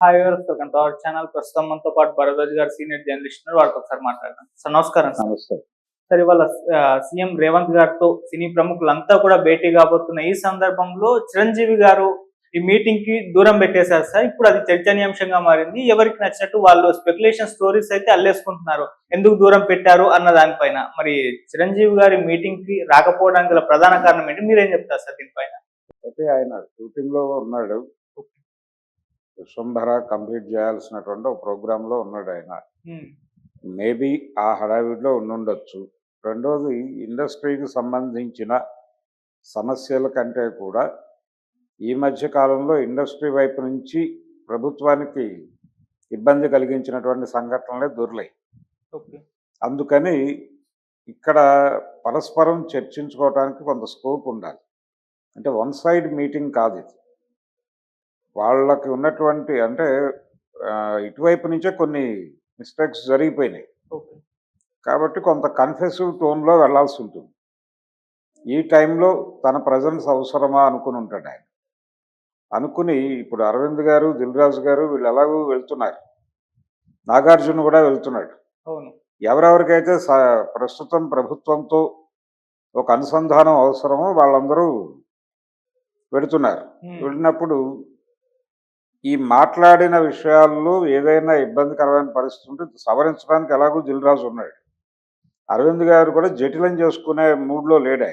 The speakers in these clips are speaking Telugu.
Hi viewers, welcome to our channel. ప్రస్తుతం మనతో పాటు భరద్వాజ్ గారు సీనియర్ జర్నలిస్ట్ ఉన్నారు. వాళ్ళతో ఒకసారి మాట్లాడదాం. సార్ నమస్కారం సార్. నమస్తే. సార్ ఇవాళ సీఎం రేవంత్ గారితో సినీ ప్రముఖులంతా కూడా భేటీ కాబోతున్న ఈ సందర్భంలో చిరంజీవి గారు ఈ మీటింగ్ కి దూరం పెట్టేశారు సార్. ఇప్పుడు అది చర్చనీయాంశంగా మారింది. ఎవరికి నచ్చినట్టు వాళ్ళు స్పెక్యులేషన్ స్టోరీస్ అయితే అల్లేసుకుంటున్నారు. ఎందుకు దూరం పెట్టారు అన్న దానిపైన. మరి చిరంజీవి గారి మీటింగ్ కి రాకపోవడానికి గల ప్రధాన కారణం ఏంటి? మీరేం చెప్తారు సార్ దీనిపైన? అయితే ఆయన షూటింగ్ లో ఉన్నాడు. విశ్వంభర కంప్లీట్ చేయాల్సినటువంటి ఒక ప్రోగ్రామ్ లో ఉన్నాడు ఆయన. మేబీ ఆ హడావిడిలో ఉండుండొచ్చు. రెండోది, ఇండస్ట్రీకి సంబంధించిన సమస్యల కంటే కూడా ఈ మధ్య కాలంలో ఇండస్ట్రీ వైపు నుంచి ప్రభుత్వానికి ఇబ్బంది కలిగించినటువంటి సంఘటనలే దొర్లాయి. అందుకని ఇక్కడ పరస్పరం చర్చించుకోవడానికి కొంత స్కోప్ ఉండాలి. అంటే వన్ సైడ్ మీటింగ్ కాదు ఇది. వాళ్ళకి ఉన్నటువంటి అంటే ఇటువైపు నుంచే కొన్ని మిస్టేక్స్ జరిగిపోయినాయి. కాబట్టి కొంత కన్ఫెసివ్ టోన్లో వెళ్లాల్సి ఉంటుంది. ఈ టైంలో తన ప్రజెన్స్ అవసరమా అనుకుని ఉంటాడు ఆయన. అనుకుని ఇప్పుడు అరవింద్ గారు, దిల్ రాజు గారు వీళ్ళు ఎలాగూ వెళ్తున్నారు. నాగార్జున కూడా వెళ్తున్నాడు. ఎవరెవరికైతే ప్రస్తుతం ప్రభుత్వంతో ఒక అనుసంధానం అవసరమో వాళ్ళందరూ వెళుతున్నారు. వెళ్ళినప్పుడు ఈ మాట్లాడిన విషయాల్లో ఏదైనా ఇబ్బందికరమైన పరిస్థితి ఉంటే సవరించడానికి ఎలాగో దిల్ రాజు ఉన్నాడు. అరవింద్ గారు కూడా జటిలం చేసుకునే మూడ్లో లేడే,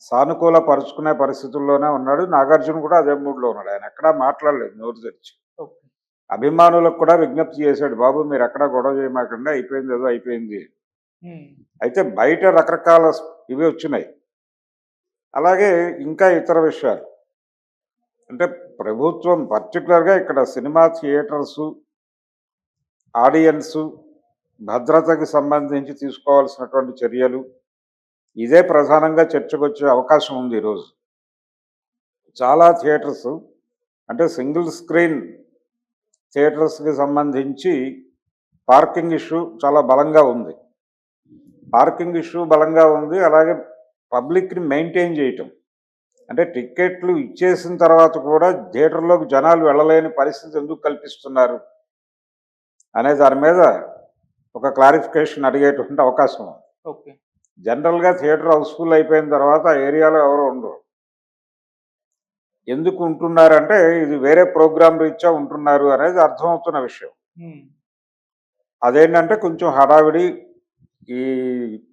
సానుకూల పరుచుకునే పరిస్థితుల్లోనే ఉన్నాడు. నాగార్జున కూడా అదే మూడ్లో ఉన్నాడు. ఆయన ఎక్కడా మాట్లాడలేదు నోరు తెరిచి. అభిమానులకు కూడా విజ్ఞప్తి చేశాడు, బాబు మీరు ఎక్కడా గొడవ చేయమాకండి, అయిపోయింది ఏదో అయిపోయింది. అయితే బయట రకరకాల ఇవి వచ్చినాయి. అలాగే ఇంకా ఇతర విషయాలు అంటే ప్రభుత్వం పర్టికులర్గా ఇక్కడ సినిమా థియేటర్సు, ఆడియన్సు భద్రతకి సంబంధించి తీసుకోవాల్సినటువంటి చర్యలు ఇదే ప్రధానంగా చర్చకు వచ్చే అవకాశం ఉంది. ఈరోజు చాలా థియేటర్స్ అంటే సింగిల్ స్క్రీన్ థియేటర్స్కి సంబంధించి పార్కింగ్ ఇష్యూ చాలా బలంగా ఉంది. అలాగే పబ్లిక్ని మెయింటైన్ చేయటం అంటే టికెట్లు ఇచ్చేసిన తర్వాత కూడా థియేటర్లోకి జనాలు వెళ్ళలేని పరిస్థితి ఎందుకు కల్పిస్తున్నారు అనే దాని మీద ఒక క్లారిఫికేషన్ అడిగేటువంటి అవకాశం ఉంది. జనరల్గా థియేటర్ హౌస్ఫుల్ అయిపోయిన తర్వాత ఆ ఏరియాలో ఎవరు ఉండరు. ఎందుకు ఉంటున్నారంటే ఇది వేరే ప్రోగ్రామ్ రీత్యా ఉంటున్నారు అనేది అర్థమవుతున్న విషయం. అదేంటంటే కొంచెం హడావిడి, ఈ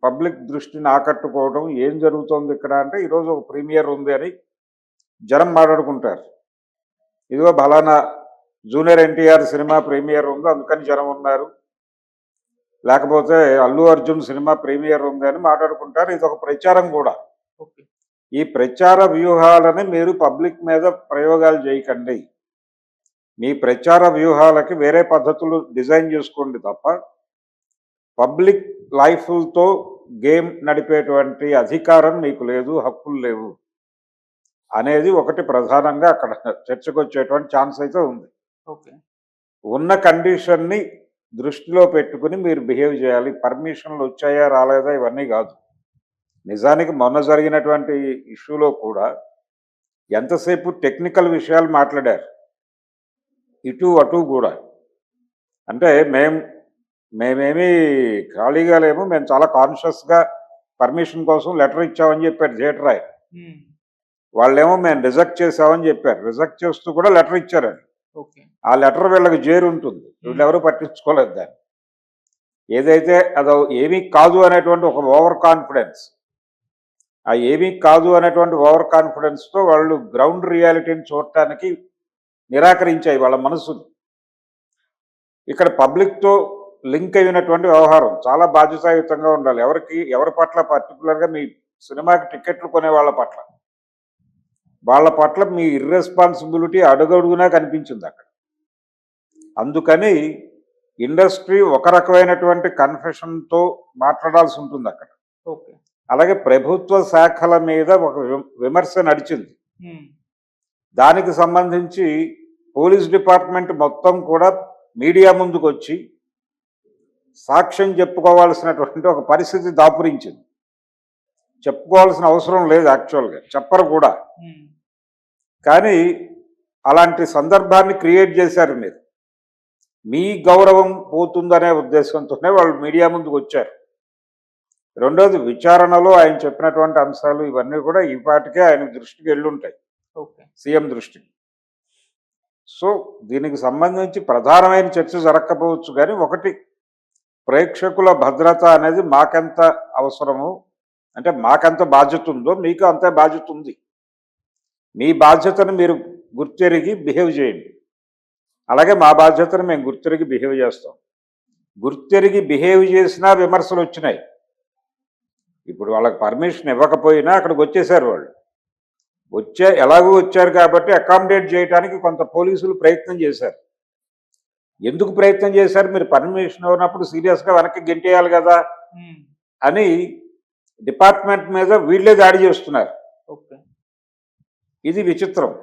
పబ్లిక్ దృష్టిని ఆకట్టుకోవడం. ఏం జరుగుతోంది ఇక్కడ అంటే ఈరోజు ఒక ప్రీమియర్ ఉంది అని జనం మాట్లాడుకుంటారు. ఇదిగో బలానా జూనియర్ ఎన్టీఆర్ సినిమా ప్రీమియర్ ఉంది అందుకని జనం ఉన్నారు, లేకపోతే అల్లు అర్జున్ సినిమా ప్రీమియర్ ఉంది అని మాట్లాడుకుంటారు. ఇది ఒక ప్రచారం కూడా. ఈ ప్రచార వ్యూహాలని మీరు పబ్లిక్ మీద ప్రయోగాలు చేయకండి. మీ ప్రచార వ్యూహాలకి వేరే పద్ధతులు డిజైన్ చేసుకోండి తప్ప పబ్లిక్ లైఫ్తో గేమ్ నడిపేటువంటి అధికారం మీకు లేదు, హక్కులు లేవు అనేది ఒకటి ప్రధానంగా అక్కడ చర్చకు వచ్చేటువంటి ఛాన్స్ అయితే ఉంది. ఉన్న కండిషన్ని దృష్టిలో పెట్టుకుని మీరు బిహేవ్ చేయాలి. పర్మిషన్లు వచ్చాయా రాలేదా ఇవన్నీ కాదు. నిజానికి మొన్న జరిగినటువంటి ఇష్యూలో కూడా ఎంతసేపు టెక్నికల్ విషయాలు మాట్లాడారు, ఇటు అటు కూడా. అంటే మేమేమీ ఖాళీగా లేము, మేము చాలా కాన్షియస్గా పర్మిషన్ కోసం లెటర్ ఇచ్చామని చెప్పారు థియేటర్ ఆయన. వాళ్ళేమో మేము రిజెక్ట్ చేసామని చెప్పారు. రిజెక్ట్ చేస్తూ కూడా లెటర్ ఇచ్చారండి. ఆ లెటర్ వీళ్ళకి జైలు ఉంటుంది, వీళ్ళెవరూ పట్టించుకోలేదు దాన్ని. ఏదైతే అదో ఏమీ కాదు అనేటువంటి ఒక ఓవర్ కాన్ఫిడెన్స్, ఆ ఏమీ కాదు అనేటువంటి ఓవర్ కాన్ఫిడెన్స్తో వాళ్ళు గ్రౌండ్ రియాలిటీని చూడటానికి నిరాకరించాయి వాళ్ళ మనసులు. ఇక్కడ పబ్లిక్తో లింక్ అయినటువంటి వ్యవహారం చాలా బాధ్యతాయుతంగా ఉండాలి. ఎవరి పట్ల పర్టికులర్గా మీ సినిమాకి టికెట్లు కొనే వాళ్ళ పట్ల మీ ఇర్రెస్పాన్సిబిలిటీ అడుగడుగునా కనిపించింది అక్కడ. అందుకని ఇండస్ట్రీ ఒక రకమైనటువంటి కన్ఫెషన్తో మాట్లాడాల్సి ఉంటుంది అక్కడ. అలాగే ప్రభుత్వ శాఖల మీద ఒక విమర్శ నడిచింది. దానికి సంబంధించి పోలీస్ డిపార్ట్మెంట్ మొత్తం కూడా మీడియా ముందుకు వచ్చి సాక్ష్యం చెప్పుకోవాల్సినటువంటి ఒక పరిస్థితి దాపురించింది. చెప్పుకోవాల్సిన అవసరం లేదు, యాక్చువల్గా చెప్పరు కూడా. కానీ అలాంటి సందర్భాన్ని క్రియేట్ చేశారు మీరు. మీ గౌరవం పోతుందనే ఉద్దేశంతోనే వాళ్ళు మీడియా ముందుకు వచ్చారు. రెండోది, విచారణలో ఆయన చెప్పినటువంటి అంశాలు ఇవన్నీ కూడా ఈ పాటికే ఆయన దృష్టికి వెళ్ళుంటాయి, ఓకే. సీఎం దృష్టికి. సో దీనికి సంబంధించి ప్రధానమైన చర్చ జరగకపోవచ్చు, కానీ ఒకటి, ప్రేక్షకుల భద్రత అనేది మాకెంత అవసరమో, అంటే మాకెంత బాధ్యత ఉందో మీకు అంతే బాధ్యత ఉంది. మీ బాధ్యతను మీరు గుర్తెరిగి బిహేవ్ చేయండి. అలాగే మా బాధ్యతను మేము గుర్తెరిగి బిహేవ్ చేస్తాం. గుర్తెరిగి బిహేవ్ చేసినా విమర్శలు వచ్చినాయి. ఇప్పుడు వాళ్ళకి పర్మిషన్ ఇవ్వకపోయినా అక్కడికి వచ్చేసారు వాళ్ళు. ఎలాగూ వచ్చారు కాబట్టి అకామిడేట్ చేయడానికి కొంత పోలీసులు ప్రయత్నం చేశారు. ఎందుకు ప్రయత్నం చేశారు? మీరు పర్మిషన్ ఇవ్వనప్పుడు సీరియస్గా వెనక్కి గెంటేయాలి కదా అని డిపార్ట్మెంట్ మీద వీళ్ళే దాడి చేస్తున్నారు. ఓకే. ఇది విచిత్రం.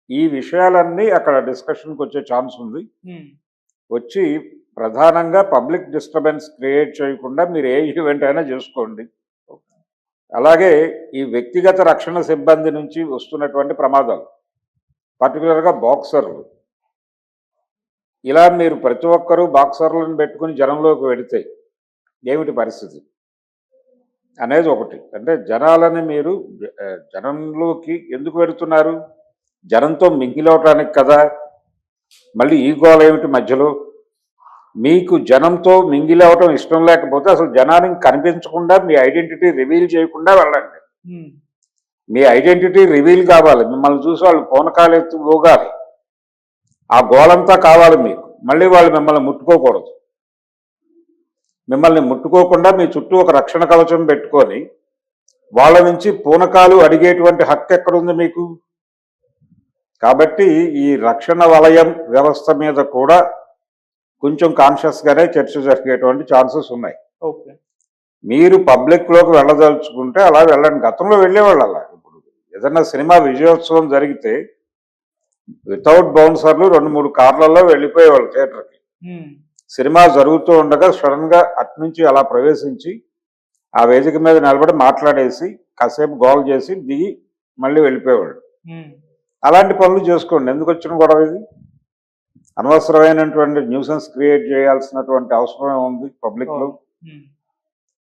ఈ విషయాలన్నీ అక్కడ డిస్కషన్కి వచ్చే ఛాన్స్ ఉంది. వచ్చి ప్రధానంగా పబ్లిక్ డిస్టర్బెన్స్ క్రియేట్ చేయకుండా మీరు ఏ ఈవెంట్ అయినా చేసుకోండి. అలాగే ఈ వ్యక్తిగత రక్షణ సిబ్బంది నుంచి వస్తున్నటువంటి ప్రమాదాలు, పర్టికులర్గా బాక్సర్లు, ఇలా మీరు ప్రతి ఒక్కరూ బాక్సర్లను పెట్టుకుని జనంలోకి వెడితే ఏమిటి పరిస్థితి అనేది ఒకటి. అంటే జనాలని మీరు జనంలోకి ఎందుకు వెడుతున్నారు? జనంతో మింగిలవటానికి కదా. మళ్ళీ ఈ గోల ఏమిటి మధ్యలో? మీకు జనంతో మింగిలవటం ఇష్టం లేకపోతే అసలు జనానికి కనిపించకుండా మీ ఐడెంటిటీ రివీల్ చేయకుండా వెళ్ళండి. మీ ఐడెంటిటీ రివీల్ కావాలి. మిమ్మల్ని చూసి వాళ్ళు పూనకాలు ఎత్తి ఊగాలి. ఆ గోలంతా కావాలి మీకు. మళ్ళీ వాళ్ళు మిమ్మల్ని ముట్టుకోకూడదు. మిమ్మల్ని ముట్టుకోకుండా మీ చుట్టూ ఒక రక్షణ కవచం పెట్టుకొని వాళ్ళ నుంచి పూనకాలు అడిగేటువంటి హక్కు ఎక్కడుంది మీకు? కాబట్టి ఈ రక్షణ వలయం వ్యవస్థ మీద కూడా కొంచెం కాన్షియస్గానే చర్చ జరిగేటువంటి ఛాన్సెస్ ఉన్నాయి. ఓకే. మీరు పబ్లిక్లోకి వెళ్ళదలుచుకుంటే అలా వెళ్ళండి. గతంలో వెళ్ళేవాళ్ళు అలా. ఇప్పుడు ఏదన్నా సినిమా విజయోత్సవం జరిగితే వితౌట్ బౌన్సర్లు 2-3 కార్లలో వెళ్ళిపోయేవాళ్ళు థియేటర్కి. సినిమా జరుగుతూ ఉండగా సడన్గా అట్నుంచి అలా ప్రవేశించి ఆ వేదిక మీద నిలబడి మాట్లాడేసి కాసేపు గోల్ చేసి దిగి మళ్ళీ వెళ్ళిపోయేవాళ్ళు. అలాంటి పనులు చేసుకోండి. ఎందుకు వచ్చిన గొడవ ఇది? అనవసరమైనటువంటి న్యూసెన్స్ క్రియేట్ చేయాల్సినటువంటి అవసరమే ఉంది పబ్లిక్లో.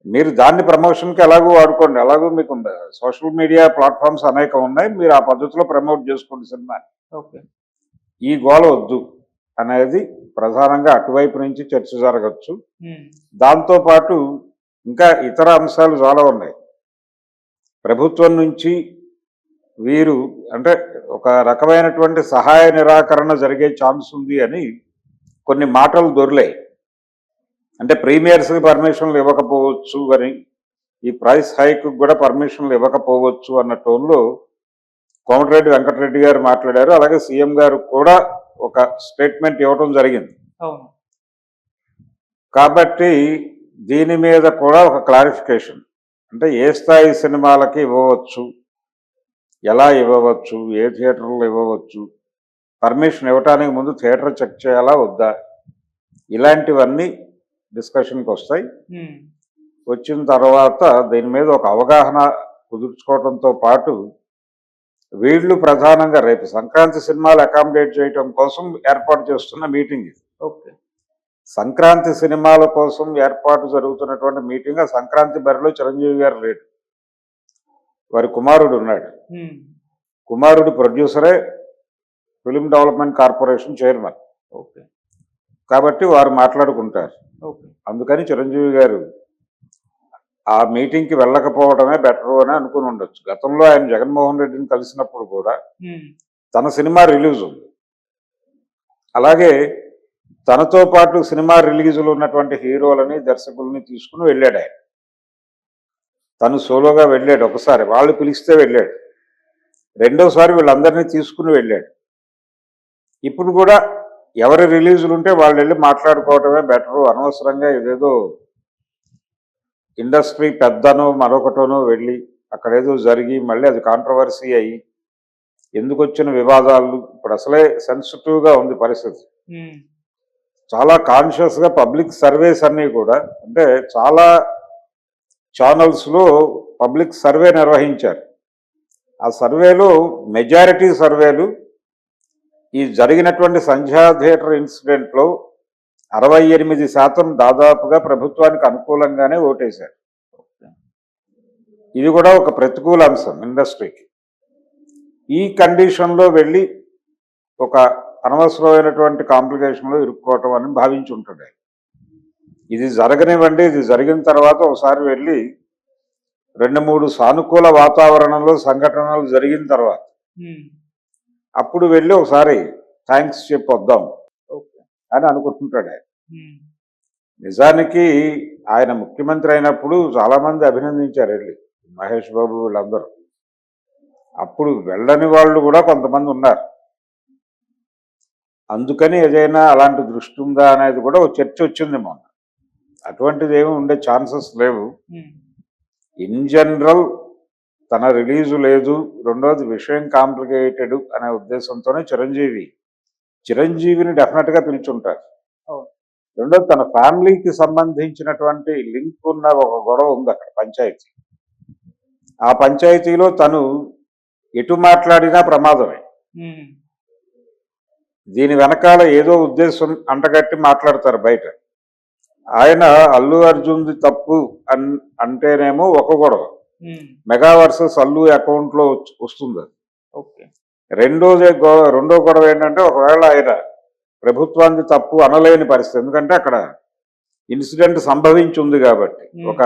మీరు దాన్ని ప్రమోషన్కి ఎలాగో వాడుకోండి. ఎలాగో మీకు సోషల్ మీడియా ప్లాట్ఫామ్స్ అనేకం ఉన్నాయి. మీరు ఆ పద్ధతిలో ప్రమోట్ చేసుకోండి సినిమాని. ఈ గోల వద్దు అనేది ప్రధానంగా అటువైపు నుంచి చర్చ జరగచ్చు. దాంతోపాటు ఇంకా ఇతర అంశాలు చాలా ఉన్నాయి. ప్రభుత్వం నుంచి వీరు అంటే ఒక రకమైనటువంటి సహాయ నిరాకరణ జరిగే ఛాన్స్ ఉంది అని కొన్ని మాటలు దొరిలాయి. అంటే ప్రీమియర్స్కి పర్మిషన్లు ఇవ్వకపోవచ్చు అని, ఈ ప్రైస్ హైక్ కూడా పర్మిషన్లు ఇవ్వకపోవచ్చు అన్న టోన్లో కోమటిరెడ్డి వెంకటరెడ్డి గారు మాట్లాడారు. అలాగే సీఎం గారు కూడా ఒక స్టేట్మెంట్ ఇవ్వడం జరిగింది. కాబట్టి దీని మీద కూడా ఒక క్లారిఫికేషన్, అంటే ఏ స్థాయి సినిమాలకి ఇవ్వవచ్చు, ఎలా ఇవ్వవచ్చు, ఏ థియేటర్లో ఇవ్వవచ్చు, పర్మిషన్ ఇవ్వటానికి ముందు థియేటర్ చెక్ చేయాలా వద్దా, ఇలాంటివన్నీ డిస్కషన్కి వస్తాయి. వచ్చిన తర్వాత దీని మీద ఒక అవగాహన కుదుర్చుకోవడంతో పాటు వీళ్ళు ప్రధానంగా రేపు సంక్రాంతి సినిమాలు అకామిడేట్ చేయడం కోసం ఏర్పాటు చేస్తున్న మీటింగ్ ఇది. ఓకే. సంక్రాంతి సినిమాల కోసం ఏర్పాటు జరుగుతున్నటువంటి మీటింగ్. ఆ సంక్రాంతి బరిలో చిరంజీవి గారు లేడు, వారి కుమారుడు ఉన్నాడు. కుమారుడు ప్రొడ్యూసరే, film development corporation chairman. Okay. కాబట్టి వారు మాట్లాడుకుంటారు. అందుకని చిరంజీవి గారు ఆ మీటింగ్కి వెళ్ళకపోవడమే బెటర్ అని అనుకుని ఉండొచ్చు. గతంలో ఆయన జగన్మోహన్ రెడ్డిని కలిసినప్పుడు కూడా తన సినిమా రిలీజ్ ఉంది, అలాగే తనతో పాటు సినిమా రిలీజులు ఉన్నటువంటి హీరోలని దర్శకుల్ని తీసుకుని వెళ్ళాడు. ఆయన తను సోలోగా వెళ్ళాడు ఒకసారి, వాళ్ళు పిలిస్తే వెళ్ళాడు. రెండోసారి వీళ్ళందరినీ తీసుకుని వెళ్ళాడు. ఇప్పుడు కూడా ఎవరి రిలీజులు ఉంటే వాళ్ళు వెళ్ళి మాట్లాడుకోవటమే బెటరు. అనవసరంగా ఇదేదో ఇండస్ట్రీ పెద్దనో మరొకటోనో వెళ్ళి అక్కడేదో జరిగి మళ్ళీ అది కాంట్రవర్సీ అయ్యి ఎందుకు వచ్చిన వివాదాలు. ఇప్పుడు అసలే సెన్సిటివ్గా ఉంది పరిస్థితి. చాలా కాన్షియస్గా పబ్లిక్ సర్వేస్ అన్నీ కూడా, అంటే చాలా ఛానల్స్లో పబ్లిక్ సర్వే నిర్వహించారు. ఆ సర్వేలో మెజారిటీ సర్వేలు ఈ జరిగినటువంటి సంధ్యా థియేటర్ ఇన్సిడెంట్లో 68% దాదాపుగా ప్రభుత్వానికి అనుకూలంగానే ఓటేశారు. ఇది కూడా ఒక ప్రతికూల అంశం ఇండస్ట్రీకి. ఈ కండిషన్లో వెళ్ళి ఒక అనవసరమైనటువంటి కాంప్లికేషన్లో ఇరుక్కోవటం అని భావించి ఉంటాడు. ఇది జరగనివ్వండి, ఇది జరిగిన తర్వాత ఒకసారి వెళ్ళి 2-3 సానుకూల వాతావరణంలో సంఘటనలు జరిగిన తర్వాత అప్పుడు వెళ్ళి ఒకసారి థ్యాంక్స్ చెప్పొద్దాం అని అనుకుంటుంటాడు ఆయన. నిజానికి ఆయన ముఖ్యమంత్రి అయినప్పుడు చాలామంది అభినందించారు వెళ్ళి, మహేష్ బాబు వీళ్ళందరూ. అప్పుడు వెళ్ళని వాళ్ళు కూడా కొంతమంది ఉన్నారు. అందుకని ఏదైనా అలాంటి దృష్టి ఉందా అనేది కూడా ఒక చర్చ వచ్చింది మొన్న. అటువంటిది ఏమి ఉండే ఛాన్సెస్ లేవు. ఇన్ జనరల్ తన రిలీజు లేదు, రెండోది విషయం కాంప్లికేటెడ్ అనే ఉద్దేశంతోనే చిరంజీవిని డెఫినెట్గా పిలుచుంటారు. రెండోది తన ఫ్యామిలీకి సంబంధించినటువంటి లింక్ ఉన్న ఒక గొడవ ఉంది అక్కడ, పంచాయతీ. ఆ పంచాయతీలో తను ఎటు మాట్లాడినా ప్రమాదమే. దీని వెనకాల ఏదో ఉద్దేశం అంటగట్టి మాట్లాడతారు బయట. ఆయన అల్లు అర్జున్ది తప్పు అంటేనేమో ఒక గొడవ, మెగా వర్సెస్ అల్లు అకౌంట్లో వస్తుంది అది. రెండో గొడవ ఏంటంటే ఒకవేళ ఆయన ప్రభుత్వానికి తప్పు అనలేని పరిస్థితి, ఎందుకంటే అక్కడ ఇన్సిడెంట్ సంభవించి ఉంది కాబట్టి, ఒక